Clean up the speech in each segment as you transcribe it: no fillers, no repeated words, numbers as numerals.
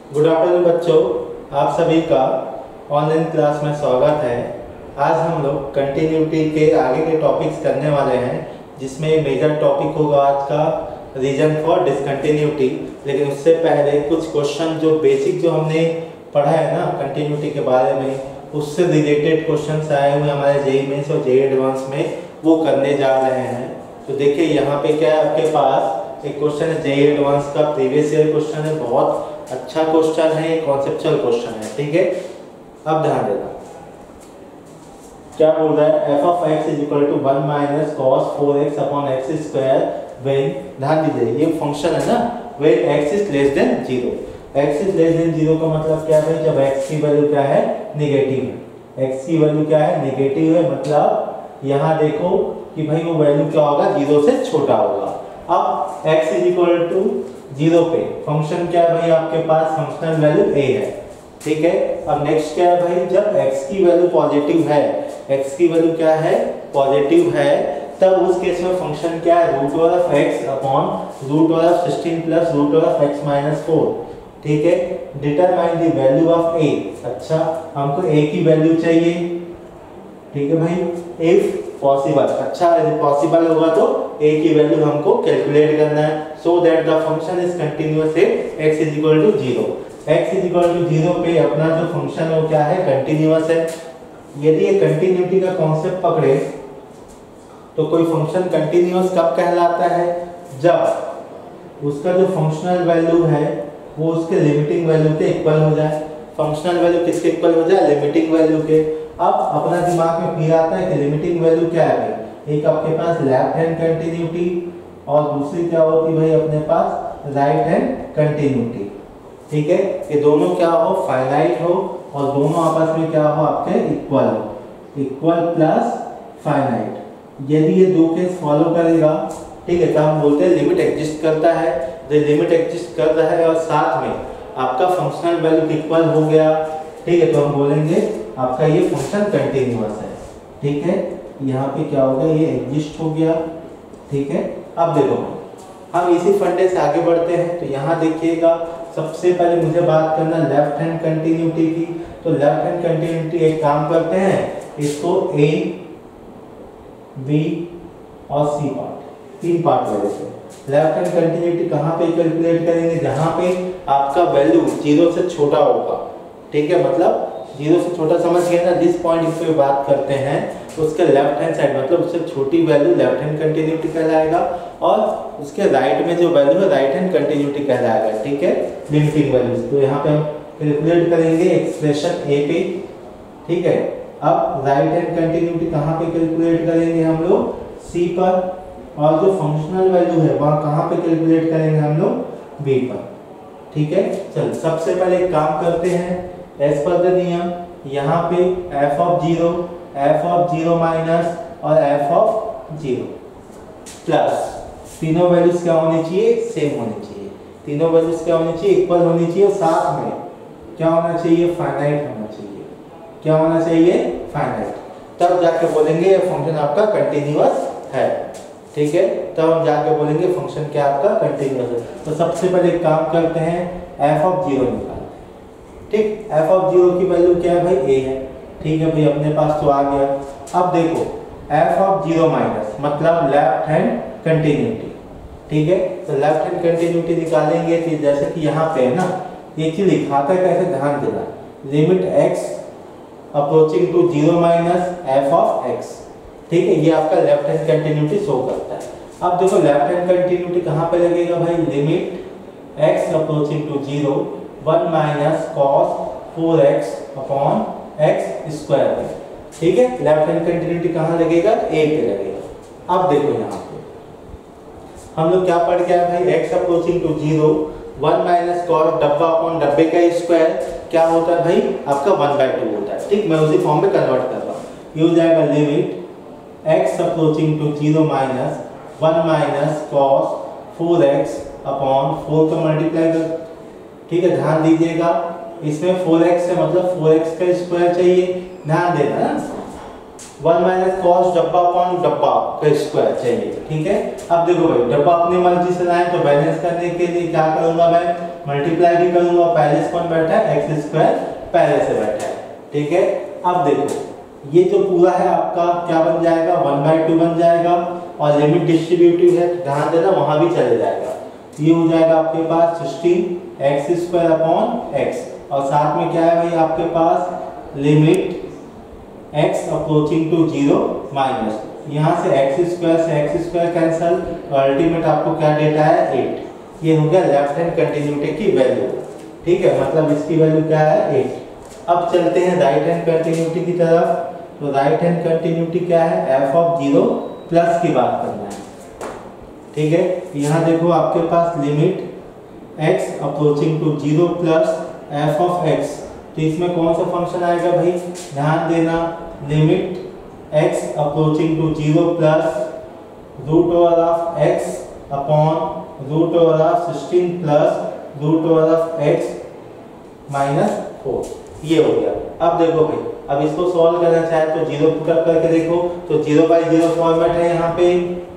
Good afternoon बच्चों, आप सभी का ऑनलाइन क्लास में स्वागत है। आज हम लोग कंटिन्यूटी के आगे के टॉपिक्स करने वाले हैं, जिसमें मेजर टॉपिक होगा आज का रीजन फॉर डिसकंटिन्यूटी। लेकिन उससे पहले कुछ क्वेश्चन जो बेसिक जो हमने पढ़ा है ना कंटिन्यूटी के बारे में, उससे रिलेटेड क्वेश्चंस आए हुए हमारे जेईई मेंस और जेईई एडवांस में, वो करने जा रहे हैं। तो देखिए यहाँ पे क्या है, आपके पास एक क्वेश्चन है जेईई एडवांस का, प्रीवियस ईयर क्वेश्चन है, बहुत अच्छा क्वेश्चन है, कॉन्सेप्चुअल क्वेश्चन है। ठीक है, अब ध्यान देना क्या बोल रहा है। f of x is equal to 1 minus cos 4x upon x square when, ध्यान दीजिए ये फंक्शन है ना, when x is less than 0। x is less than 0 का मतलब क्या है, जब x की वैल्यू क्या है, नेगेटिव है। x की वैल्यू क्या है, नेगेटिव है, मतलब यहाँ देखो कि भाई वो वैल्यू क्या होगा, 0 से छोटा होगा। अब x is equal to 0 पे फंक्शन क्या है भाई, आपके पास फंक्शनल वैल्यू a है। ठीक है, अब नेक्स्ट क्या है भाई, जब x की वैल्यू पॉजिटिव है, x की वैल्यू क्या है, पॉजिटिव है, तब उस केस में फंक्शन क्या है, root over of x upon root over of 16 plus root over of x minus 4। ठीक है, determine the value of a। अच्छा, हमको a की वैल्यू चाहिए। ठीक है भाई, इफ पॉसिबल, अच्छा यदि पॉसिबल होगा तो a की वैल्यू हमको कैलकुलेट करना है, so that the function is continuous at x is equal to 0। x is equal to 0 पे अपना जो फंक्शन है वो क्या है, कंटीन्यूअस है। यदि ये कंटिन्यूटी का कॉन्सेप्ट पकड़े तो कोई फंक्शन कंटीन्यूअस कब कहलाता है, जब उसका जो फंक्शनल वैल्यू है वो उसके लिमिटिंग वैल्यू के इक्वल हो जाए। फंक्शनल वैल्यू किसके इक्वल हो जाए, लिमिटिंग वैल्यू के। अब अपना दिमाग में फिर आता है कि लिमिटिंग वैल्यू क्या है भाई, एक आपके पास लेफ्ट हैंड कंटिन्यूटी और दूसरी क्या होती भाई अपने पास राइट हैंड कंटिन्यूटी। ठीक है, ये दोनों क्या हो, फाइनाइट हो, और दोनों आपस में क्या हो, आपके इक्वल हो, इक्वल प्लस फाइनाइट। यदि ये दो केस फॉलो करेगा, ठीक है, तो हम बोलते हैं लिमिट एग्जिस्ट करता है। जो लिमिट एग्जिस्ट कर रहा है और साथ में आपका फंक्शनल वैल्यू इक्वल हो गया, ठीक है, तो हम बोलेंगे आपका ये फंक्शन कंटीन्यूअस है। ठीक है, यहाँ पे क्या हो गया, ये एग्जिस्ट हो गया। ठीक है, अब देखो हम इसी फंडे से आगे बढ़ते हैं। तो यहाँ देखिएगा, सबसे पहले मुझे बात करना लेफ्ट हैंड कंटिन्यूटी की। तो लेफ्ट हैंड कंटिन्यूटी एक काम करते हैं, इसको ए बी और सी पार्ट, तीन पार्ट ले लेते हैं। लेफ्ट हैंड कंटिन्यूटी कहाँ पे कैलकुलेट करेंगे, जहाँ पे आपका वैल्यू 0 से छोटा होगा। ठीक है, मतलब 0 से छोटा समझ गए ना, जिस पॉइंट पे बात करते हैं उसके लेफ्ट हैंड साइड मतलब उससे छोटी वैल्यू लेफ्ट हैंड कंटिन्यूटी कहलाएगा, और उसके राइट में जो वैल्यू है राइट हैंड कंटिन्यूटी कहलाएगा। ठीक है, लिमिटिंग वैल्यूज। तो यहाँ पे हम कैलकुलेट करेंगे एक्सप्रेशन ए पे। ठीक है, अब राइट हैंड कंटिन्यूटी कहाँ पे कैलकुलेट करेंगे हम लोग, सी पर, और जो फंक्शनल वैल्यू है वहाँ कहाँ पे कैलकुलेट करेंगे हम लोग, बी पर। ठीक है, चल सबसे पहले एक काम करते हैं, एज पर द नियम यहाँ पे f ऑफ 0 माइनस और f ऑफ 0 प्लस, तीनों वैल्यूज क्या होनी चाहिए, सेम होनी चाहिए। तीनों वैल्यूज क्या होनी चाहिए, इक्वल होनी चाहिए, और साथ में क्या होना चाहिए, फाइनाइट होना चाहिए। क्या होना चाहिए, फाइनाइट। तब जाके बोलेंगे ये फंक्शन आपका कंटीन्यूअस है। ठीक है, तब हम जाके बोलेंगे फंक्शन क्या आपका कंटीन्यूअस है। तो सबसे पहले एक काम करते हैं, f ऑफ 0 निकालते हैं। ठीक, f ऑफ 0 की वैल्यू क्या है भाई, a है। ठीक है भाई, अपने पास तो आ गया। अब देखो f ऑफ 0 माइनस मतलब लेफ्ट हैंड कंटिन्यूटी। ठीक है, तो लेफ्ट हैंड कंटिन्यूटी निकालेंगे कि जैसे कि यहाँ पे है ना, ये चीज लिखाता है कैसे, ध्यान देना, limit x approaching to 0 minus f of x। ठीक है, ये आपका लेफ्ट हैंड कंटिन्यूटी शो करता है। अब देखो लेफ्ट हैंड कंटिन्यूटी कहाँ पे लगेगा भाई, limit x approaching to 0 1 minus cos 4x upon x square पे। ठीक है, लेफ्ट हैंड कंटिन्यूटी कहाँ लगेगा, a पे लगेगा। अब देखो यहाँ पे हम लोग क्या पढ़ गया भाई, x approaching to 0 1 minus cos डब्बा अपॉन डब्बे का स्क्वायर क्या होता है भाई, आपका 1/2 होता है। ठीक, मैं उसी फॉर्म में कन्वर्ट कर रहा हूँ। ये हो जाएगा limit x approaching to 0 minus 1 minus cos 4x upon 4 का मल्टीप्लाई कर। ठीक है, ध्यान दीजिएगा, इसमें 4x है मतलब 4x का स्क्वायर चाहिए, ध्यान देना ना, 1 माइनस कॉस डब्बा अपॉन डब्बा का स्क्वायर चाहिए, ठीक है। अब देखो भाई डब्बा अपनी मर्जी से लाए तो बैलेंस करने के लिए क्या करूंगा मैं, मल्टीप्लाई भी करूंगा, पहले से कौन बैठा है x स्क्वायर पहले से बैठा है, ठीक है। अब देखो ये जो पूरा है आपका क्या बन जाएगा 1/2 बन जाएगा और लिमिट डिस्ट्रीब्यूटिव है तो ध्यान देना वहां भी चले जाएगा। ये हो जाएगा आपके पास 16x स्क्वायर अपॉन x और साथ में क्या है भाई आपके पास limit x approaching to 0 minus यहाँ से x स्क्वायर कैंसिल तो अल्टीमेट आपको क्या डेटा है 8। ये हो गया लेफ्ट हैंड कंटिन्यूटी की वैल्यू, ठीक है, मतलब इसकी वैल्यू क्या है 8। अब चलते हैं राइट हैंड कंटिन्यूटी की तरफ। तो राइट हैंड कंटिन्यूटी क्या है, f ऑफ 0 प्लस की बात करना है, ठीक है। यहाँ देखो आपके पास limit x approaching to 0 plus f of x, तो इसमें कौन सा फंक्शन आएगा भाई, ध्यान देना, limit x approaching to 0 plus root over of x upon root over of 16 plus root over of x minus 4, ये हो गया। अब देखो भाई अब इसको सॉल्व करना चाहे तो 0 पुटअप करके देखो तो 0/0 फॉर्मेट है यहाँ पे,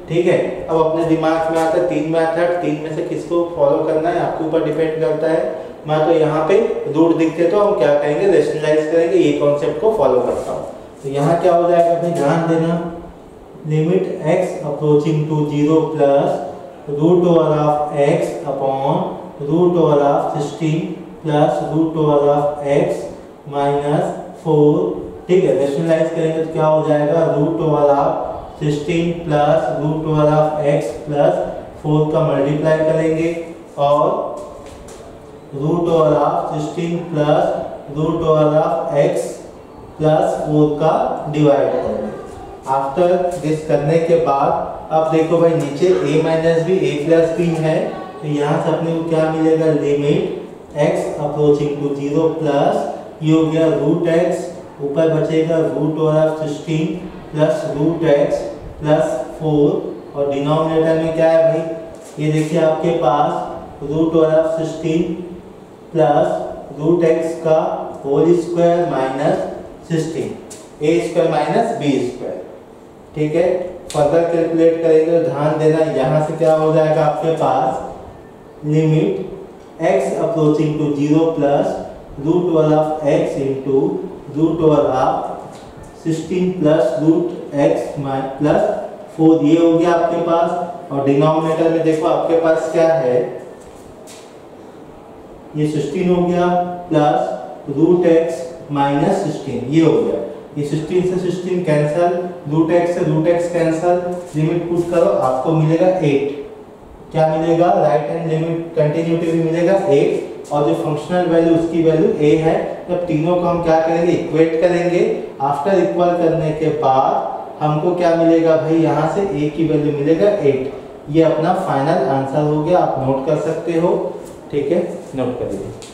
ठीक है। अब अपने दिमाग में आता है 3 मेथड, 3 में से किसको फॉलो करना है आपके ऊपर डिपेंड करता है। मैं तो यहाँ पे रूट दिखते तो हम क्या करेंगे, रेशनलाइज करेंगे, ये कॉन्सेप्ट को फॉलो करता हूँ। तो यहाँ क्या हो जाएगा भाई, ध्यान देना, limit x approaching to 0 plus root over of x upon root over of 16 plus root over of x minus 4, ठीक है। रेशनलाइज करेंगे तो क्या हो जाएगा, root over of 16 plus root over of x plus 4 का मल्टीप्लाई करेंगे और root over of 16 plus root over of x plus 4 का डिवाइड करेंगे। आफ्टर दिस करने के बाद अब देखो भाई नीचे a minus B a plus B है तो यहाँ से अपने को क्या मिलेगा, limit x approaching to 0 plus ये हो गया रूट x, ऊपर बचेगा root over of 16 plus root x plus 4 और डिनोमिनेटर में क्या है भाई, ये देखिए आपके पास root over of 16 plus root x का whole square minus 16 a square minus b square, ठीक है। फर्दर कैलकुलेट करेंगे तो ध्यान देना यहाँ से क्या हो जाएगा आपके पास, limit x approaching to 0 plus root over of x into root over of 16 plus root x plus 4, ये हो गया आपके पास। और डिनोमिनेटर में देखो आपके पास क्या है, ये 16 हो गया प्लस रूट x माइनस 16, ये हो गया। ये 16 से 16 कैंसिल, रूट x से root x cancel, limit put करो आपको मिलेगा 8। क्या मिलेगा, राइट हैंड लिमिट कंटिन्यूटी भी मिलेगा 8 और जो फंक्शनल वैल्यू उसकी वैल्यू a है। जब तीनों को हम क्या करेंगे, इक्वेट करेंगे। आफ्टर इक्वल करने के बाद हमको क्या मिलेगा भाई, यहाँ से a की वैल्यू मिलेगा 8। ये अपना फाइनल आंसर हो गया, आप नोट कर सकते हो, ठीक है, नोट कर लीजिए।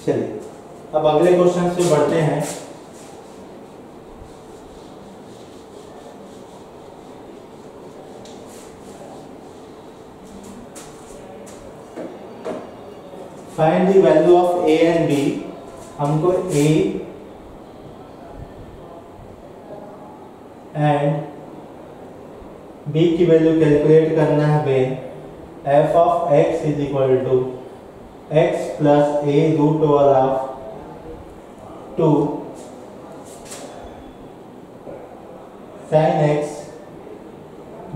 चलिए अब अगले क्वेश्चन से बढ़ते हैं। Find the value of A and B. हमको ए एंड बी की वैल्यू कैलकुलेट करना है। When F of X is equal to X plus A root over of 2 sin x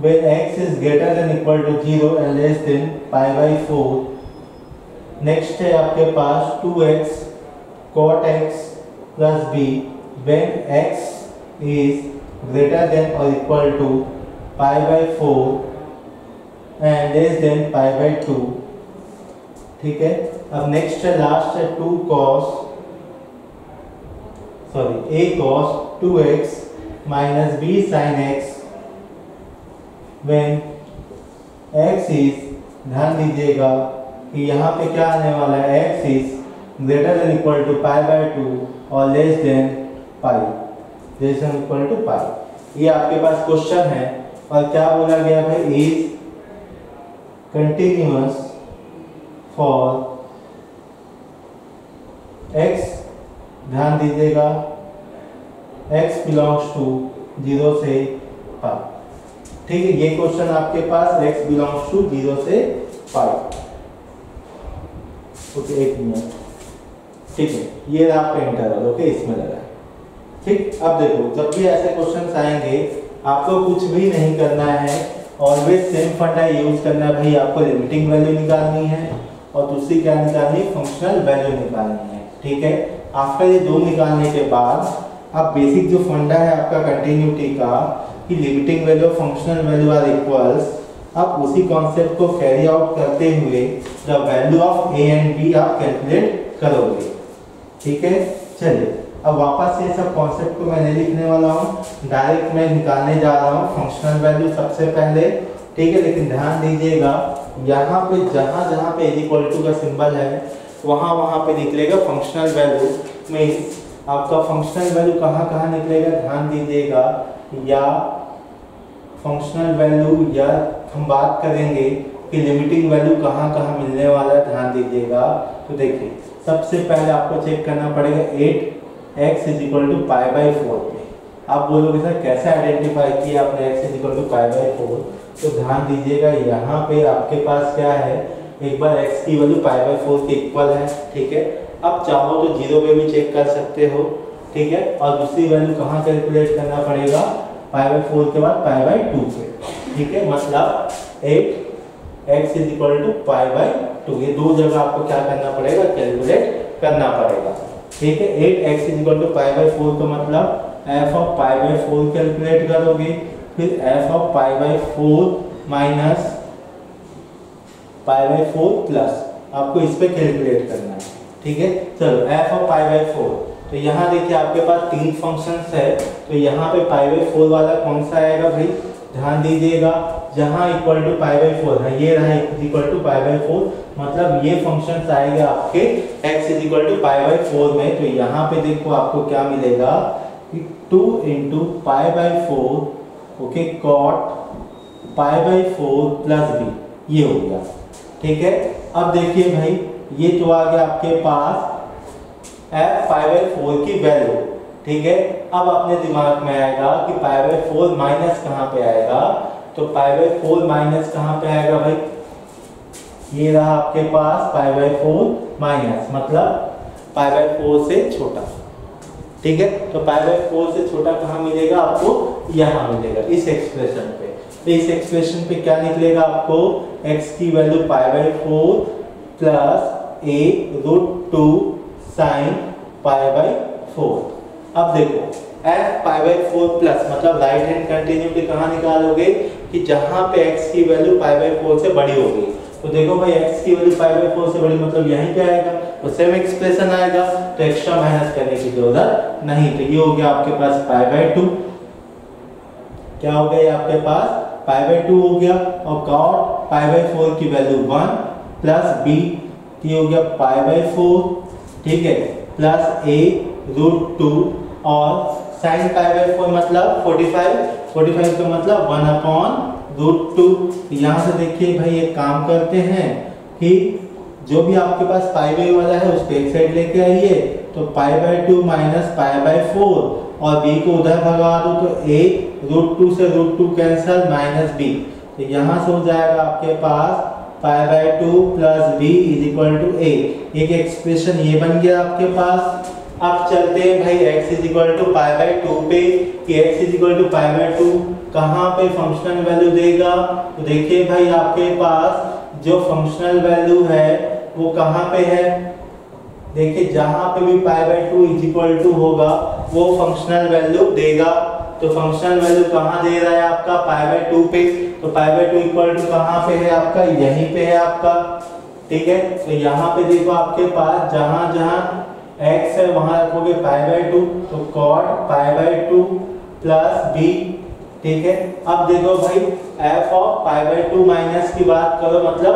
when x is greater than equal to 0 and less than pi by 4। Next है आपके पास 2x cot x plus b when x is greater than or equal to pi by 4 and less than pi by 2। ठीक है, अब next है last है a cos 2x minus b sin x when x is, ध्यान दीजिएगा कि यहाँ पे क्या आने वाला है, x is greater than equal to pi by 2 और less than pi, less than equal to pi। ये आपके पास क्वेश्चन है और क्या बोला गया भाई, is continuous for x, ध्यान दीजिएगा x belongs to 0 से pi। ठीक है, ये क्वेश्चन आपके पास x belongs to 0 से pi। ओके, एक मिनट। ठीक है, ये रहा आपका इंटरवल। ओके, इसमें लगा है। ठीक, अब देखो, जब भी ऐसे क्वेश्चन आएंगे आपको कुछ भी नहीं करना है, ऑलवेज सेम फंडा यूज करना है भाई। आपको लिमिटिंग वैल्यू निकालनी है और दूसरी क्या निकालनी है, फंक्शनल वैल्यू निकालनी है। ठीक है, आफ्टर ये दो निकालने के बाद अब बेसिक जो फंडा है आपका कंटिन्यूटी का कि लिमिटिंग वैल्यू और फंक्शनल वैल्यू आर इक्वल्स, आप उसी कॉन्सेप्ट को कैरी आउट करते हुए the value of A and B आप कैलकुलेट करोगे। ठीक है, चलिए अब वापस से सब कॉन्सेप्ट को मैं नहीं लिखने वाला हूँ, डायरेक्ट मैं निकालने जा रहा हूँ फंक्शनल वैल्यू सबसे पहले। ठीक है, लेकिन ध्यान दीजिएगा यहाँ पे जहाँ जहाँ पे इक्वल टू का सिंबल है वहाँ पे निकलेगा फंक्शनल वैल्यू। मीन्स आपका फंक्शनल वैल्यू कहाँ कहाँ निकलेगा, ध्यान दीजिएगा। या फंक्शनल वैल्यू, या हम बात करेंगे कि लिमिटिंग वैल्यू कहाँ कहाँ मिलने वाला है, ध्यान दीजिएगा। तो देखिए, सबसे पहले आपको चेक करना पड़ेगा 8x is equal to pi by 4 पे। आप बोलोगे सर कैसे आइडेंटिफाई किया आपने x is equal to pi by 4? तो ध्यान दीजिएगा यहाँ पे आपके पास क्या है, एक बार x की वैल्यू पाई बाई 4 के इक्वल है। ठीक है, अब चाहो तो 0 पे भी चेक कर सकते हो। ठीक है, और दूसरी वैल्यू कहाँ कैलकुलेट करना पड़ेगा, पाई बाई 4 के बाद पाई बाई 2 पे। ठीक है, मतलब 8x is equal to pi by 2, ये दो जगह आपको क्या करना पड़ेगा, कैलकुलेट करना पड़ेगा। ठीक है, 8x is equal to pi by 4 का मतलब f of pi by 4 calculate करोगे, फिर f of pi by 4 minus pi by 4 plus आपको इस पे कैलकुलेट करना है। ठीक है, चलो f ऑफ पाई बाई 4, तो यहाँ देखिए आपके पास तीन फंक्शंस है, तो यहाँ पे पाई बाई 4 वाला कौन सा आएगा भाई, ध्यान दीजिएगा। जहाँ इक्वल टू पाई बाई 4 है, ये रहा इक्वल टू पाई बाई 4, मतलब ये फंक्शंस आएगा आपके x is equal to pi by 4 में। तो यहाँ पे देखो आपको क्या मिलेगा, 2 into pi by 4 okay cot pi by 4 plus b, ये हो गया। ठीक है, अब देखिए भाई ये तो आ गया आपके पास f पाई बाई 4 की वैल्यू। ठीक है, अब अपने दिमाग में आएगा कि पाई बाई 4 माइनस कहाँ पे आएगा, तो पाई बाई 4 माइनस कहाँ पे आएगा भाई, ये रहा आपके पास पाई बाई 4 माइनस, मतलब पाई बाई 4 से छोटा। ठीक है, तो पाई बाई 4 से छोटा कहाँ मिलेगा आपको, यहाँ मिलेगा इस एक्सप्रेशन पे। तो इस एक्सप्रेशन पे क्या निकलेगा आपको, x की value pi by 4 plus a root 2 sine pi by 4। अब देखो f पाई बाई 4 प्लस मतलब राइट हैंड कंटिन्यूटी कहाँ निकालोगे कि जहाँ पे x की वैल्यू पाई बाई 4 से बड़ी होगी। तो देखो भाई x की वैल्यू पाई बाई 4 से बड़ी मतलब यहीं पे आएगा, तो सेम एक्सप्रेशन आएगा, तो एक्स्ट्रा मेहनत करने की जरूरत नहीं। तो ये हो गया आपके पास पाई बाई 2, क्या हो गया ये आपके पास पाई बाई 2 हो गया, और कॉट पाई बाई 4 की वैल्यू 1 प्लस b, ये हो गया पाई बाई 4। ठीक है, प्लस a रूट 2 और साइन पाई बाई 4 मतलब 45 का मतलब 1 अपॉन रूट 2। यहाँ से देखिए भाई एक काम करते हैं कि जो भी आपके पास पाई बाई वाला है उसको एक साइड लेके आइए, तो पाई बाई 2 माइनस पाई बाई 4 और b को उधर भगा दो तो a √2 से √2 कैंसिल माइनस b, तो यहाँ से हो जाएगा आपके पास pi by 2 plus b is equal to a। एक एक्सप्रेशन ये बन गया आपके पास। अब चलते हैं भाई x is equal to pi by 2 पे, कि x is equal to pi by 2 कहाँ पे फंक्शनल वैल्यू देगा। तो देखिए भाई आपके पास जो फंक्शनल वैल्यू है वो कहाँ पे है, देखिए जहां पे भी pi by 2 is equal to होगा वो फंक्शनल वैल्यू देगा। तो फंक्शनल वैल्यू कहाँ दे रहा है आपका पाई बाई 2 पे, तो पाई बाई 2 इक्वल टू कहाँ पे है आपका, यहीं पे है आपका, ठीक है। तो यहाँ पे देखो आपके पास जहां जहां x है वहां रखोगे पाई बाई 2, तो cot pi by 2 plus b, ठीक है। अब देखो भाई f of pi by 2 minus की बात करो, मतलब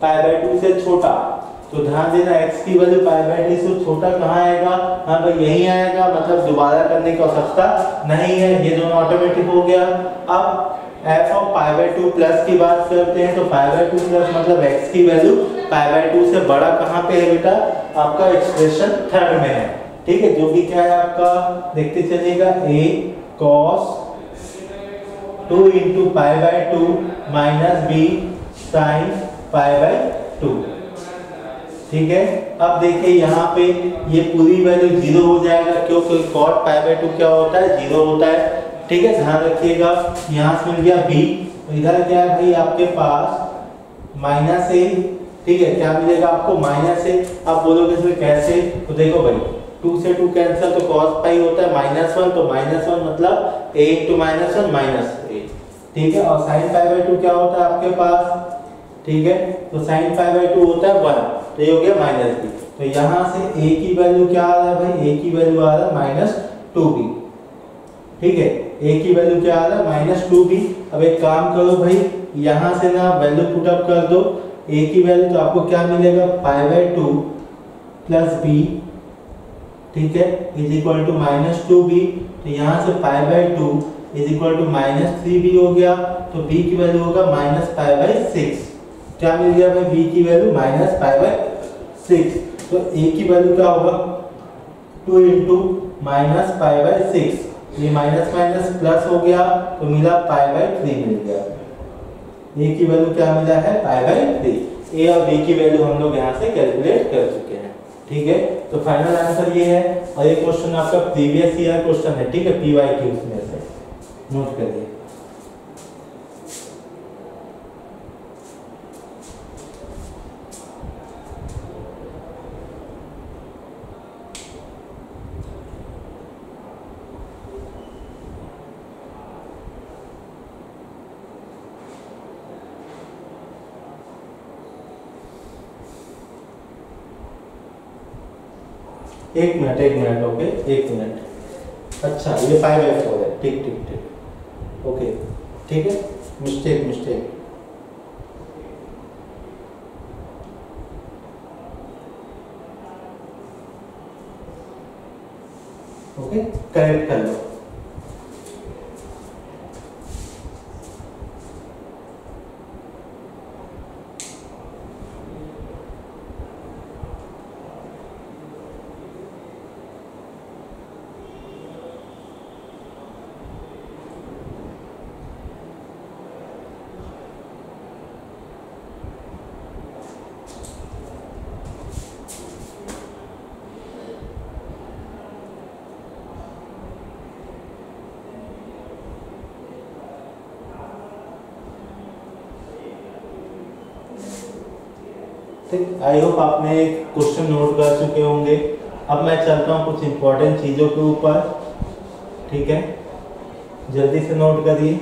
पाई बाई 2 से छोटा, तो ध्यान देना x की वैल्यू पाई बाई 2 से छोटा कहाँ आएगा, हाँ भाई यहीं आएगा, मतलब दोबारा करने की आवश्यकता नहीं है, ये दोनों ऑटोमेटिक हो गया। अब f of pi by 2 plus की बात करते हैं, तो पाई बाई 2 प्लस मतलब x की वैल्यू पाई बाई 2 से बड़ा कहाँ पे है बेटा, आपका एक्सप्रेशन थर्ड में है, ठीक है, जो कि क्या है आपका, देखते चलिएगा a cos 2 into pi by 2 minus b sign pi by 2, ठीक है। अब देखिए यहाँ पे ये पूरी वैल्यू 0 हो जाएगा, क्योंकि cot पाई बाई 2 क्या होता है, 0 होता है, ठीक है, ध्यान रखिएगा। यहाँ से मिल गया b, इधर क्या है भाई आपके पास माइनस a, ठीक है, क्या मिलेगा आपको माइनस a। आप बोलोगे इसमें कैसे, तो देखो भाई 2 से 2 कैंसिल, तो cos पाई होता है -1, तो -1 मतलब a इंटू -1 माइनस a, ठीक है। और sin पाई बाई 2 क्या होता है आपके पास, ठीक है, तो sin पाई बाई 2 होता है 1, तो ये हो गया -b। तो यहाँ से a की वैल्यू क्या आ रहा है भाई, a की वैल्यू आ रहा है -2b, ठीक है, a की वैल्यू क्या आ रहा है -2b। अब एक काम करो भाई, यहाँ से ना वैल्यू पुट अप कर दो, a की वैल्यू तो आपको क्या मिलेगा पाई बाई 2 प्लस b, ठीक है, इज इक्वल टू -2b। तो यहाँ से pi by 2 is equal to -3b हो गया, तो b की वैल्यू होगा -पाई बाई 6। क्या मिल गया भाई, b की वैल्यू -पाई बाई 6, तो a की वैल्यू क्या होगा 2 इंटू -पाई बाई 6, ये माइनस माइनस प्लस हो गया, तो मिला पाई बाई 3 मिल गया। a की वैल्यू क्या मिला है पाई बाई 3। a और b की वैल्यू हम लोग यहाँ से कैलकुलेट कर चुके हैं, ठीक है। तो फाइनल आंसर ये है, और ये क्वेश्चन आपका प्रीवियस ईयर क्वेश्चन है, ठीक है, PYQ में से नोट करिए। एक मिनट ओके, एक मिनट, अच्छा ये 5/4 है, ठीक ठीक ठीक, ओके ठीक है, मिस्टेक ओके, करेक्ट कर लो। ठीक, आई होप आपने क्वेश्चन नोट कर चुके होंगे। अब मैं चलता हूँ कुछ इंपॉर्टेंट चीज़ों के ऊपर, ठीक है, जल्दी से नोट करिए।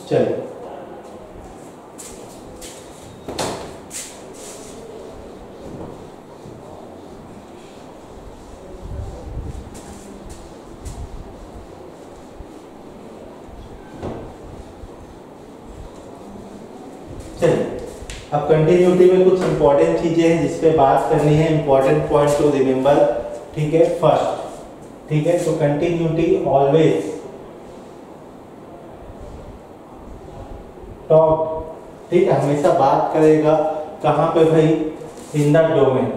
चलिए, अब कंटिन्यूटी में कुछ इंपॉर्टेंट चीजें हैं जिस पे बात करनी है, इंपॉर्टेंट पॉइंट टू रिमेंबर। ठीक है, फर्स्ट, ठीक है, तो कंटिन्यूटी ऑलवेज टॉक, ठीक है, हमेशा बात करेगा कहाँ पे भाई, इन द डोमेन।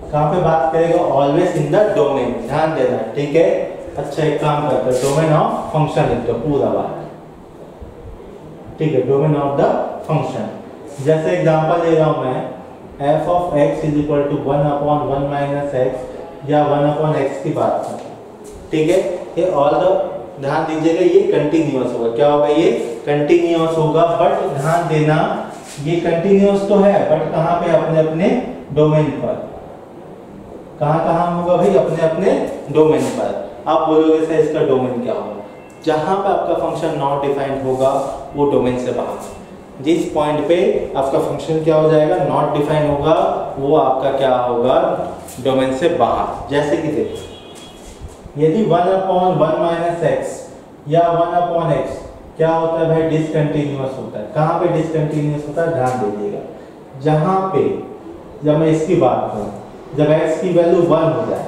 कहाँ पे बात करेगा, ऑलवेज इन द डोमेन, ध्यान देना, ठीक है। अच्छा एक काम करते हैं, डोमेन ऑफ फंक्शन लिख दो पूरा बात, ठीक है, डोमेन ऑफ द फंक्शन। जैसे एग्जांपल ले रहा हूं मैं, f of x is equal to 1/1 minus x या 1/x की बात करें, ठीक है। ये ऑल द, ध्यान दीजिएगा, ये कंटिन्यूअस होगा। क्या होगा, ये कंटिन्यूअस होगा, बट ध्यान देना ये कंटिन्यूअस तो है, बट कहाँ पे, अपने अपने डोमेन पर। कहाँ कहाँ होगा भाई, अपने अपने डोमेन पर। आप बोलोगे सर इसका डोमेन क्या होगा, जहां पे आपका फंक्शन नॉट डिफाइंड होगा वो डोमेन से बाहर। जिस पॉइंट पे आपका फंक्शन क्या हो जाएगा, नॉट डिफाइंड होगा, वो आपका क्या होगा, डोमेन से बाहर। जैसे कि देखो, यदि 1/1 माइनस एक्स या 1/x क्या होता है भाई, डिसकंटिन्यूअस होता है। कहाँ पे डिसकंटिन्यूअस होता है, ध्यान दीजिएगा, जहां पे, जब मैं इसकी बात करूं, जब x की वैल्यू 1 हो जाए,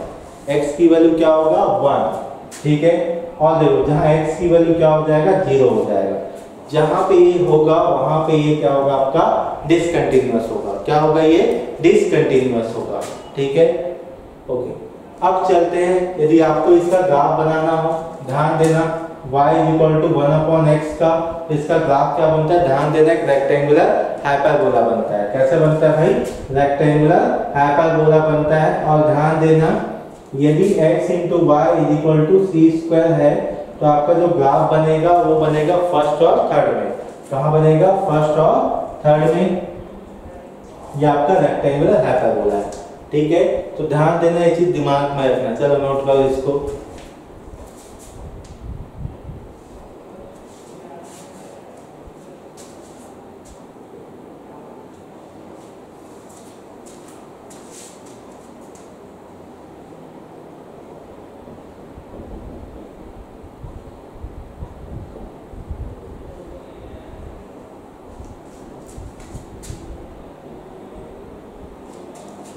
x की वैल्यू क्या होगा 1, ठीक है। और देखो जहां x की वैल्यू क्या हो जाएगा, 0 हो जाएगा। जहां पे ये होगा वहां पे ये क्या होगा, आपका डिसकंटिन्यूअस होगा। क्या होगा, ये डिसकंटिन्यूअस होगा, ठीक है, ओके। अब चलते हैं, यदि आपको इसका ग्राफ बनाना हो, ध्यान देना, y इक्वल टू 1/x का इसका ग्राफ क्या बनता है, ध्यान देना, एक रेक्टेंगुलर हाइपरबोला बनता है। कैसे बनता है भाई, रेक्टेंगुलर हाइपरबोला बनता है। और ध्यान देना, यदि x into Y is equal to C square है, तो आपका जो ग्राफ बनेगा वो बनेगा फर्स्ट और थर्ड में। कहाँ बनेगा, फर्स्ट और थर्ड में। ये आपका रेक्टेंगुलर हाइपरबोला है, ठीक है। तो ध्यान देना, ये चीज दिमाग में रखना। चलो नोट करो इसको।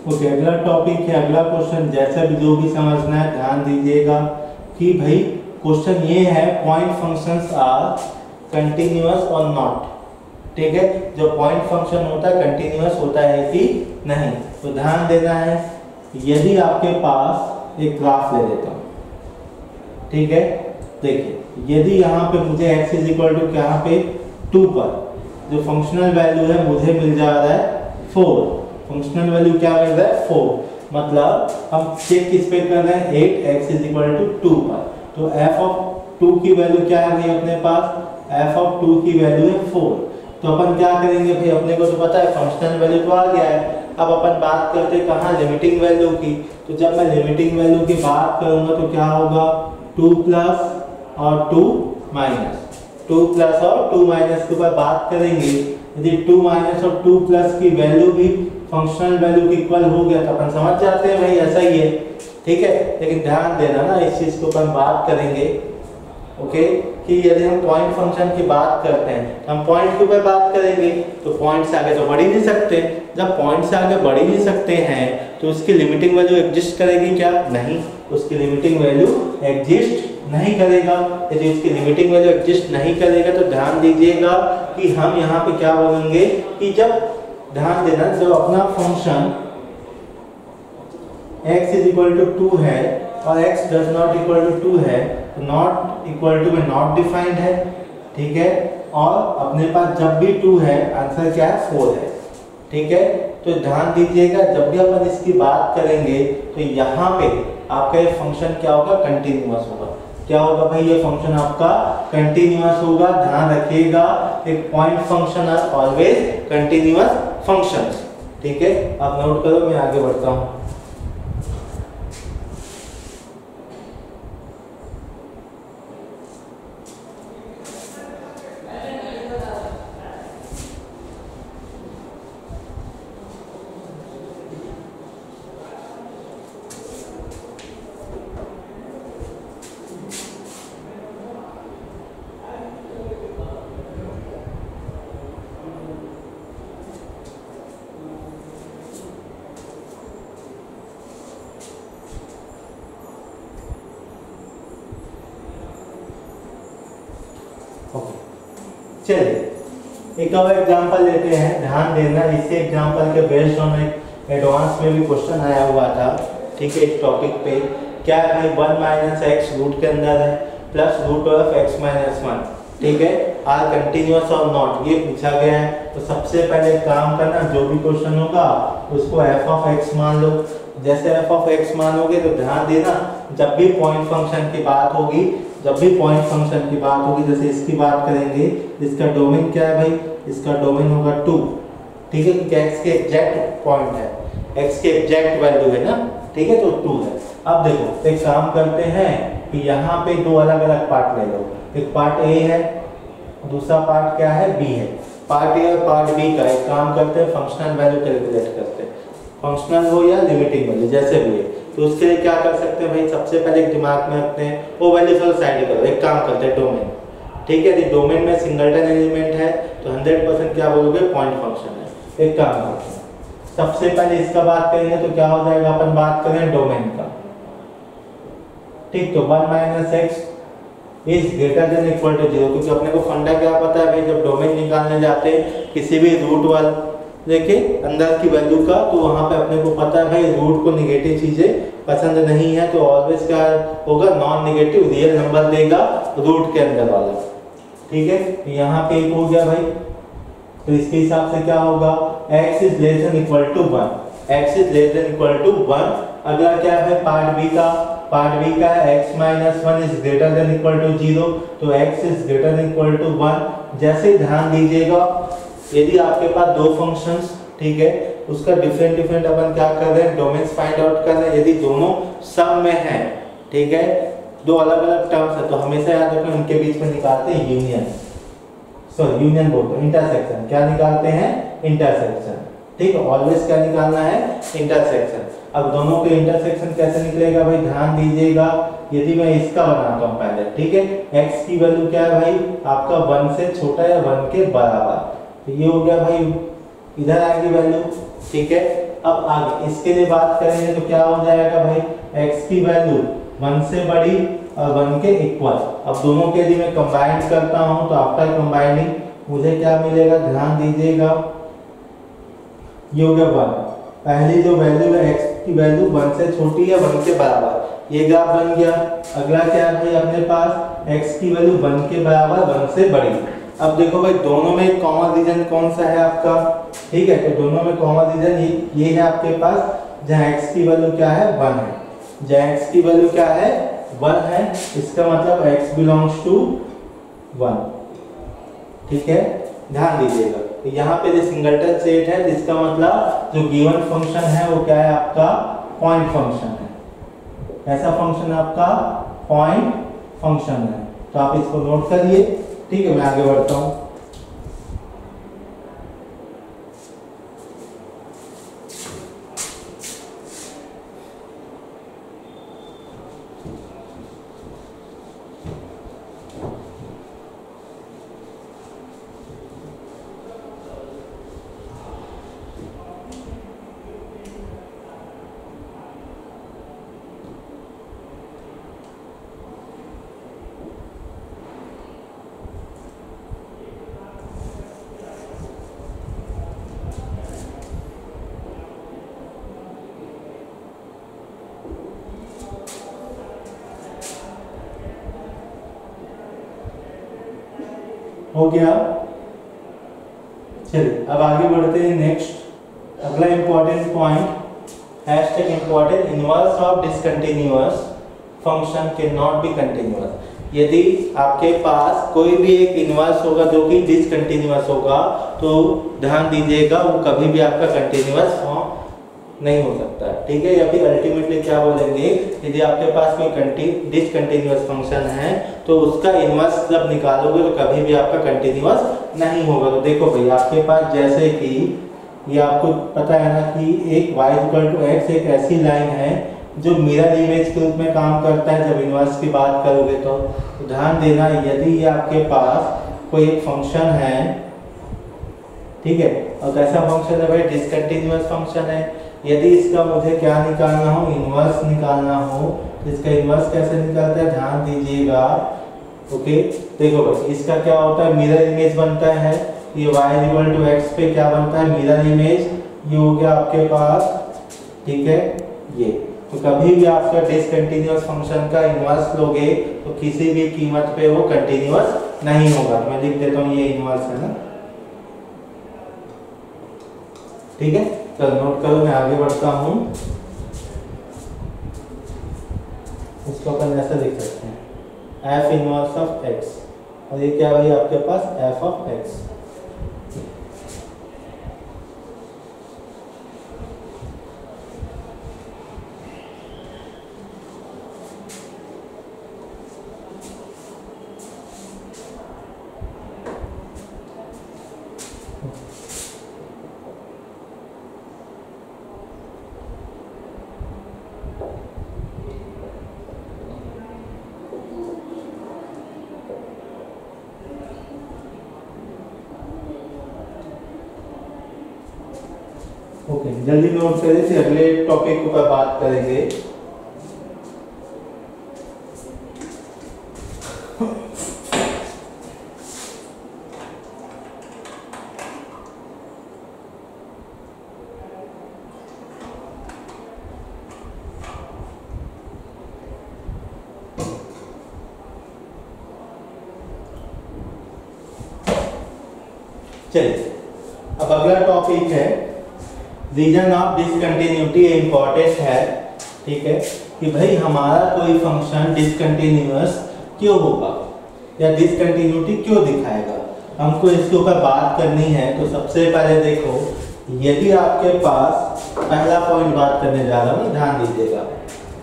ओके, अगला टॉपिक है, अगला क्वेश्चन। जैसे भी जो भी समझना है ध्यान दीजिएगा कि भाई क्वेश्चन ये है, पॉइंट फंक्शंस आर कंटिन्यूअस और नॉट, ठीक है। जो पॉइंट फंक्शन होता है कंटिन्यूअस होता है कि नहीं, तो ध्यान देना है। यदि आपके पास एक ग्राफ ले लेता हूँ, ठीक है, देखिए, यदि यहाँ पे मुझे x इज इक्वल टू यहाँ पे 2 पर जो फंक्शनल वैल्यू है मुझे मिल जा रहा है 4। फंक्शनल वैल्यू क्या मिल रहा है, 4। मतलब हम चेक किस पे कर रहे हैं, 8x इज इक्वल टू 2 पर। तो f ऑफ 2 की वैल्यू क्या है भाई अपने पास, f ऑफ 2 की वैल्यू है 4। तो अपन क्या करेंगे भाई, अपने को तो पता है फंक्शनल वैल्यू तो आ गया है। अब अपन बात करते हैं कहाँ, लिमिटिंग वैल्यू की। तो जब मैं लिमिटिंग वैल्यू की बात करूंगा तो क्या होगा, 2 प्लस और 2 माइनस, 2 प्लस और 2 माइनस के ऊपर बात करेंगे। यदि 2 माइनस और 2 प्लस की वैल्यू भी फंक्शनल वैल्यू के इक्वल हो गया तो अपन समझ जाते हैं भाई ऐसा ही है, ठीक है। लेकिन ध्यान देना ना, इस चीज को अपन बात करेंगे, ओके, कि यदि हम पॉइंट फंक्शन की बात करते हैं, हम पॉइंट के ऊपर बात करेंगे, तो पॉइंट से आगे तो बढ़ ही नहीं सकते। जब पॉइंट से आगे बढ़ ही नहीं सकते हैं तो उसकी लिमिटिंग वैल्यू एग्जिस्ट करेगी क्या, नहीं, उसकी लिमिटिंग वैल्यू एग्जिस्ट नहीं करेगा। यदि उसकी लिमिटिंग वैल्यू एग्जिस्ट नहीं करेगा तो ध्यान दीजिएगा कि हम यहाँ पे क्या बोलेंगे कि जब, ध्यान देना, जब अपना function x is equal to 2 है और x does not equal to 2 है, तो नॉट इक्वल टू में नॉट डिफाइंड है, ठीक है। और अपने पास जब भी 2 है, आंसर क्या है, 4 है, ठीक है। तो ध्यान दीजिएगा, जब भी अपन इसकी बात करेंगे तो यहाँ पे आपका ये फंक्शन क्या होगा, कंटिन्यूअस होगा। क्या होगा भाई, ये फंक्शन आपका कंटिन्यूअस होगा। ध्यान रखिएगा, एक point function are always continuous functions, ठीक है। आप नोट करो, मैं आगे बढ़ता हूँ। चलिए एक और एग्जांपल लेते हैं, ध्यान देना इसी एग्जांपल के बेस्ड ऑन एक एडवांस में भी क्वेश्चन आया हुआ था। ठीक है, इस टॉपिक पे क्या है भाई, 1 माइनस एक्स रूट के अंदर है plus root of X minus 1। ठीक है, आर कंटिन्यूअस और नॉट ये पूछा गया है। तो सबसे पहले काम करना, जो भी क्वेश्चन होगा उसको एफ ऑफ एक्स मान लो। जैसे एफ ऑफ एक्स मानोगे तो ध्यान देना, जब भी पॉइंट फंक्शन की बात होगी, जैसे इसकी बात करेंगे, इसका डोमेन क्या है भाई, इसका डोमेन होगा 2। ठीक है, क्योंकि एक्स के एग्जैक्ट पॉइंट है, एक्स के एग्जैक्ट वैल्यू है ना। ठीक है, तो 2 है। अब देखो एक काम करते हैं कि यहाँ पे दो अलग अलग पार्ट ले लो, एक पार्ट ए है, दूसरा पार्ट क्या है, बी है। पार्ट ए और पार्ट बी का एक काम करते हैं, फंक्शनल वैल्यू कैलकुलेट करते हैं, फंक्शनल हो या लिमिटिंग वैल्यू जैसे भी है। तो उसके लिए क्या कर सकते हैं भाई, सबसे पहले एक दिमाग में रखते हैं, वो वैल्यू चलो साइड करो, एक काम करते हैं डोमेन। ठीक है, यदि डोमेन में सिंगलटन एलिमेंट है तो 100% क्या बोलोगे, पॉइंट फंक्शन है। एक काम करते हैं, सबसे पहले इसका बात करेंगे तो क्या हो जाएगा, अपन बात करें डोमेन का। ठीक, तो 1 minus X is greater than equal to 0, क्योंकि अपने को फंडा क्या पता है भाई, जब डोमेन निकालने जाते हैं किसी भी रूट वाल देखिए अंदर की वैल्यू का, तो वहां पे अपने को पता है भाई रूट को नेगेटिव चीजें पसंद नहीं है, तो ऑलवेज क्या होगा, नॉन नेगेटिव रियल नंबर देगा रूट के अंदर वाला। ठीक है, यहाँ पे एक हो गया भाई, तो इसके हिसाब से क्या होगा, x is less than equal to 1, x is less than equal to 1। अगला क्या है पार्ट बी का, है x minus 1 is greater than equal to 0, तो x is greater than equal to 1। जैसे ध्यान दीजिएगा, यदि आपके पास दो फंक्शंस, ठीक है, उसका डिफरेंट अपन क्या कर रहे हैं, डोमेन्स फाइंड आउट कर रहे हैं। यदि दोनों सम में है, ठीक है, दो अलग अलग टर्म्स है, तो हमेशा याद रखना इनके बीच में निकालते हैं यूनियन, यूनियन बोलते हैं, इंटरसेक्शन। क्या निकालते हैं, इंटरसेक्शन। ठीक है, ऑलवेज क्या निकालना है, इंटरसेक्शन। अब दोनों के इंटरसेक्शन कैसे निकलेगा भाई, ध्यान दीजिएगा, यदि मैं इसका बनाता हूँ पहले। ठीक है, x की वैल्यू क्या है भाई, आपका 1 से छोटा या 1 के बराबर, तो ये हो गया भाई, इधर आएगी वैल्यू। ठीक है, अब आगे इसके लिए बात करेंगे तो क्या हो जाएगा भाई, x की वैल्यू 1 से बड़ी और 1 के इक्वल। अब दोनों के लिए मैं कंबाइन करता हूं, तो आफ्टर कंबाइनिंग मुझे क्या मिलेगा, ध्यान दीजिएगा, ये हो गया 1। पहली जो वैल्यू है x की वैल्यू 1 से छोटी है 1 के बराबर, ये ग्राफ बन गया। अगला क्या है भाई, अपने पास x की वैल्यू 1 के बराबर 1 से बड़ी। अब देखो भाई, दोनों में कॉमन रीजन कौन सा है आपका, ठीक है, तो दोनों में कॉमन रीजन ये है आपके पास, जहां x की वैल्यू क्या है, 1 है, जहां x की वैल्यू क्या है, 1 है, इसका मतलब x बिलोंग्स टू 1। ठीक है, ध्यान दीजिएगा, तो यहाँ पे जो सिंगलटन सेट है, जिसका मतलब जो गिवन फंक्शन है वो क्या है आपका, पॉइंट फंक्शन है। ऐसा फंक्शन आपका पॉइंट फंक्शन है, तो आप इसको नोट करिए। ठीक है, मैं आगे बढ़ता हूँ। हो गया, चलिए अब आगे बढ़ते हैं। नेक्स्ट अगला important point, hashtag important, inverse of discontinuous function can not be continuous. यदि आपके पास कोई भी एक इनवर्स होगा जो कि डिसकंटिन्यूअस होगा, तो ध्यान दीजिएगा वो कभी भी आपका कंटिन्यूअस फॉर्म नहीं हो सकता है। ठीक है, या फिर अल्टीमेटली क्या बोलेंगे, यदि आपके पास कोई डिसकंटिन्यूअस फंक्शन है तो उसका इनवर्स जब निकालोगे तो कभी भी आपका कंटिन्यूअस नहीं होगा। तो देखो भाई, आपके पास जैसे कि ये आपको पता है ना कि एक y=x एक ऐसी लाइन है जो मिरर इमेज के रूप में काम करता है जब इनवर्स की बात करोगे तो ध्यान देना, यदि ये आपके पास कोई एक फंक्शन है, ठीक है, और कैसा फंक्शन है भाई, डिसकंटिन्यूअस फंक्शन है। यदि इसका मुझे क्या निकालना हो, इनवर्स निकालना हो, तो इसका इनवर्स कैसे निकलता है, ध्यान दीजिएगा, ओके, देखो भाई इसका क्या होता है, मिरर इमेज बनता है। ये y = x पे क्या बनता है, मिरर इमेज। ये हो गया आपके पास, ठीक है। ये तो कभी भी आपका डिसकंटीन्यूअस फंक्शन का इनवर्स लोगे तो किसी भी कीमत पे वो कंटीन्यूअस नहीं होगा। मैं लिख देता हूँ, ये इनवर्स है ना, ठीक है। तो नोट करो, मैं आगे बढ़ता हूँ। इसको अपन ऐसा लिख सकते हैं, f इनवर्स ऑफ x, और ये क्या भाई आपके पास f ऑफ x। ओके, जल्दी नोट करें, फिर अगले टॉपिक पर बात करेंगे। चलिए, अब अगला टॉपिक है रीजन ऑफ डिसकंटिन्यूटी। इंपॉर्टेंट है, ठीक है, कि भाई हमारा कोई फंक्शन डिसकंटिन्यूअस क्यों होगा या डिसकंटिन्यूटी क्यों दिखाएगा, हमको इसके ऊपर बात करनी है। तो सबसे पहले देखो, यदि आपके पास पहला पॉइंट बात करने जा रहा हूँ, ध्यान दीजिएगा।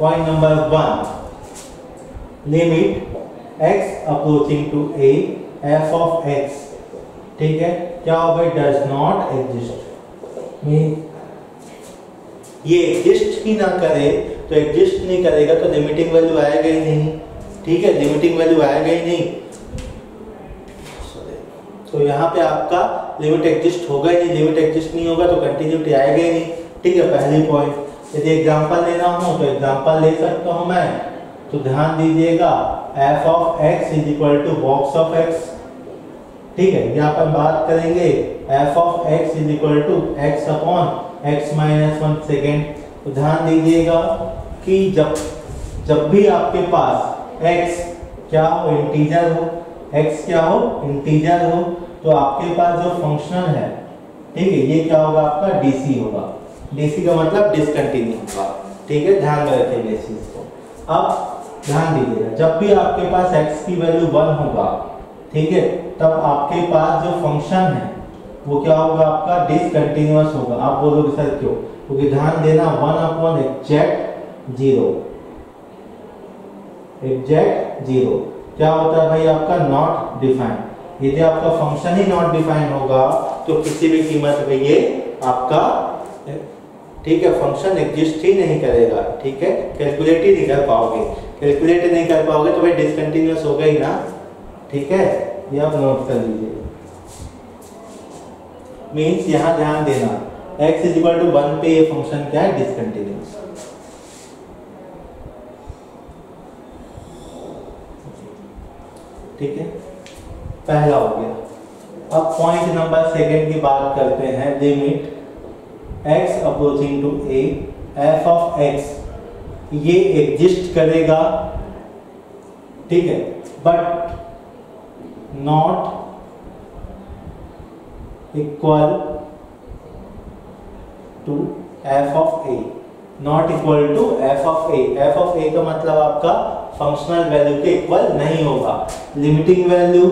Point number 1, limit x approaching to a f of x, ठीक है, क्या होगा, डज नॉट एग्जिस्ट। मीन ये एग्जिस्ट ही ना करे, तो एग्जिस्ट नहीं करेगा तो लिमिटिंग वैल्यू आएगा ही नहीं, ठीक है, लिमिटिंग वैल्यू आएगा ही नहीं। तो यहाँ पे आपका लिमिट एग्जिस्ट होगा ही नहीं, लिमिट एग्जिस्ट नहीं होगा तो कंटिन्यूटी आएगा ही नहीं, ठीक है, पहली पॉइंट। यदि एग्जांपल लेना हो तो एग्जांपल ले सकता हूँ मैं, तो ध्यान दीजिएगा, f of x is equal to box of x, ठीक है। यहाँ पर बात करेंगे f of x is equal to x upon x minus 1 second. तो ध्यान दीजिएगा कि जब भी आपके पास x क्या हो, इंटीजर हो, x क्या हो, इंटीजर हो, तो आपके पास जो फंक्शन है, ठीक है, ये क्या होगा, आपका डीसी होगा। डीसी का मतलब डिसकंटिन्यू होगा, ठीक है, ध्यान में रखेंगे इस चीज को। अब ध्यान दीजिएगा, जब भी आपके पास x की वैल्यू 1 होगा, ठीक है, तब आपके पास जो फंक्शन है वो क्या होगा, आपका डिसकंटिन्यूअस होगा। आप बोलोगे सर क्यों, क्योंकि ध्यान देना 1 अपॉन एग्जैक्ट 0, एग्जैक्ट 0 क्या होता है भाई, आपका नॉट डिफाइंड। यदि आपका फंक्शन ही नॉट डिफाइंड होगा तो किसी भी कीमत पे ये आपका, ठीक है, फंक्शन एग्जिस्ट ही नहीं करेगा, ठीक है, कैलकुलेट ही नहीं कर पाओगे। कैलकुलेट नहीं कर पाओगे तो भाई डिसकंटिन्यूअस होगा ही ना, ठीक है, ये आप नोट कर लीजिए। मीन्स यहाँ ध्यान देना, x इज इक्वल टू 1 पे ये फंक्शन क्या है, डिसकंटिन्यूअस। ठीक है, पहला हो गया। अब पॉइंट नंबर 2 की बात करते हैं, limit x approaching to a f of x, ये एग्जिस्ट करेगा, ठीक है, but not equal to f of a, not equal to f of a। f of a का मतलब आपका फंक्शनल वैल्यू के इक्वल नहीं होगा। लिमिटिंग वैल्यू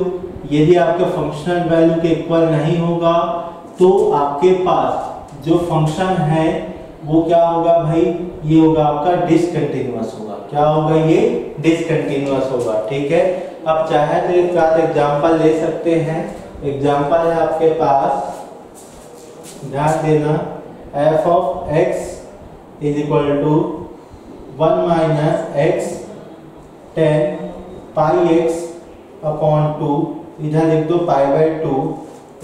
यदि आपके फंक्शनल वैल्यू के इक्वल नहीं होगा तो आपके पास जो फंक्शन है वो क्या होगा भाई, ये होगा आपका डिसकंटिन्यूअस होगा। क्या होगा, ये डिसकंटिन्यूअस होगा, ठीक है। अब चाहे तो एक साथ एग्जांपल ले सकते हैं। एग्जांपल है आपके पास, ध्यान देना, f of x is equal to 1 minus x tan pi x upon 2, इधर लिख दो pi by 2,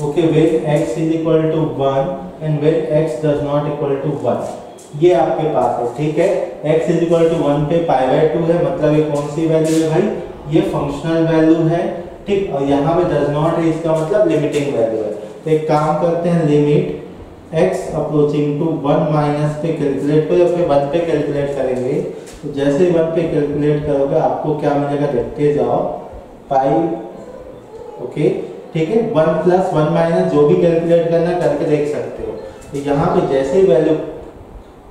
okay, when x is equal to 1 and when x does not equal to 1, ये आपके पास है, ठीक है। x इज इक्वल टू 1 पे पाई by 2 है, मतलब ये कौन सी वैल्यू है भाई, ये फंक्शनल वैल्यू है, ठीक। और यहाँ पे डज नॉट है, इसका मतलब लिमिटिंग वैल्यू है। तो एक काम करते हैं, limit x approaching to 1 minus पे कैलकुलेट करो, फिर 1 पे कैलकुलेट करेंगे। तो जैसे ही 1 पे कैलकुलेट करोगे आपको क्या मिलेगा, देखते जाओ, पाई, ओके, ठीक है। 1 प्लस 1 माइनस जो भी कैलकुलेट करना करके देख सकते हो। तो यहाँ पे जैसे ही वैल्यू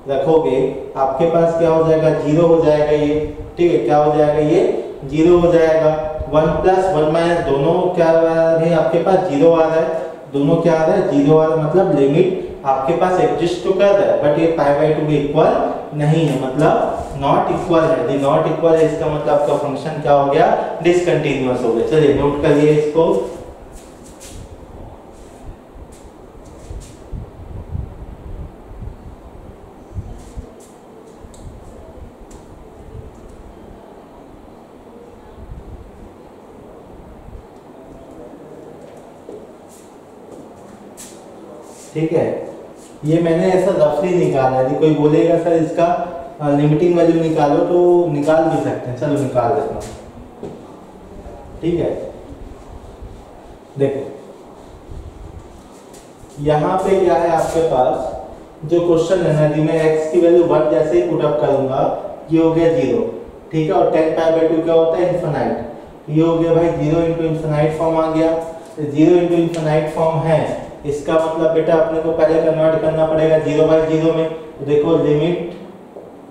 रखोगे आपके पास क्या हो जाएगा, 0 हो जाएगा ये, ठीक है। क्या हो जाएगा, ये 0 हो जाएगा। 1 प्लस 1 माइनस दोनों क्या आ रहा है, आपके पास 0 आ रहा है, दोनों क्या आ रहा है, 0 आ रहा है, मतलब लिमिट आपके पास एग्जिस्ट तो कर रहा है, बट ये पाई बाई 2 के इक्वल नहीं है, मतलब नॉट इक्वल है। यदि नॉट इक्वल है इसका मतलब आपका फंक्शन क्या हो गया, डिसकंटिन्यूअस हो गया। चलिए नोट करिए इसको। ठीक है, ये मैंने ऐसा रफली निकाला है। यदि कोई बोलेगा सर इसका लिमिटिंग वैल्यू निकालो, तो निकाल भी सकते हैं, चलो निकाल देता हूँ, ठीक है। देखो यहाँ पे क्या है आपके पास जो क्वेश्चन है ना, यदि मैं x की वैल्यू 1 जैसे ही पुट अप करूंगा, ये हो गया 0, ठीक है। और 10 पाई बाई 2 क्या होता है, इनफिनाइट, ये हो गया भाई 0 इंटू इनफिनाइट फॉर्म आ गया। 0 इंटू इनफिनाइट फॉर्म है, इसका मतलब बेटा अपने को पहले कन्वर्ट करना पड़ेगा 0 बाई 0 में। तो देखो limit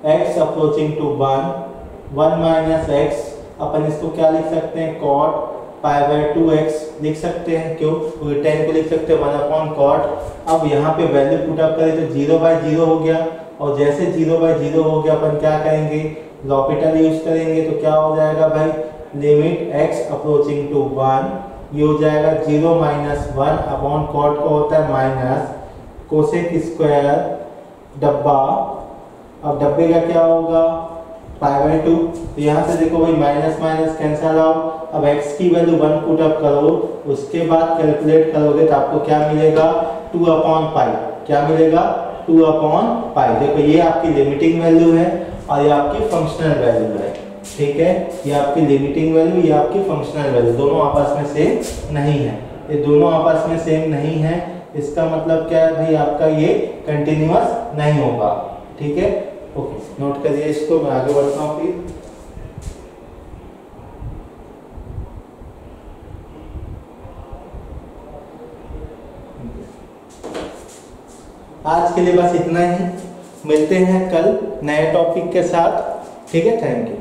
x approaching to 1 minus x, अपन इसको क्या लिख सकते हैं, cot पाई बाई 2x लिख सकते हैं, क्यों, क्योंकि 10 को लिख सकते हैं 1 अपॉन cot। अब यहाँ पे वैल्यू पुट अप करें तो 0 बाई 0 हो गया, और जैसे 0 बाई 0 हो गया अपन क्या करेंगे, लॉपिटल यूज करेंगे। तो क्या हो जाएगा भाई, लिमिट x अप्रोचिंग टू 1, ये हो जाएगा 0 माइनस 1 अपॉन कॉट को होता है माइनस कोसेक स्क्वायर डब्बा। अब डब्बे का क्या होगा, पाई बाई 2। तो यहाँ से देखो भाई माइनस माइनस कैंसल आउट। अब x की वैल्यू 1 पुट अप करो, उसके बाद कैलकुलेट करोगे तो आपको क्या मिलेगा, 2 अपॉन पाई। क्या मिलेगा, 2 अपॉन पाई। देखो ये आपकी लिमिटिंग वैल्यू है और ये आपकी फंक्शनल वैल्यू है, ठीक है। ये आपकी लिमिटिंग वैल्यू, ये आपकी फंक्शनल वैल्यू, दोनों आपस में सेम नहीं है। ये दोनों आपस में सेम नहीं है, इसका मतलब क्या है भाई, आपका ये कंटिन्यूअस नहीं होगा, ठीक है। ओके, नोट करिए इसको, मैं आगे बढ़ता हूँ फिर। आज के लिए बस इतना ही, मिलते हैं कल नए टॉपिक के साथ, ठीक है। Thank you.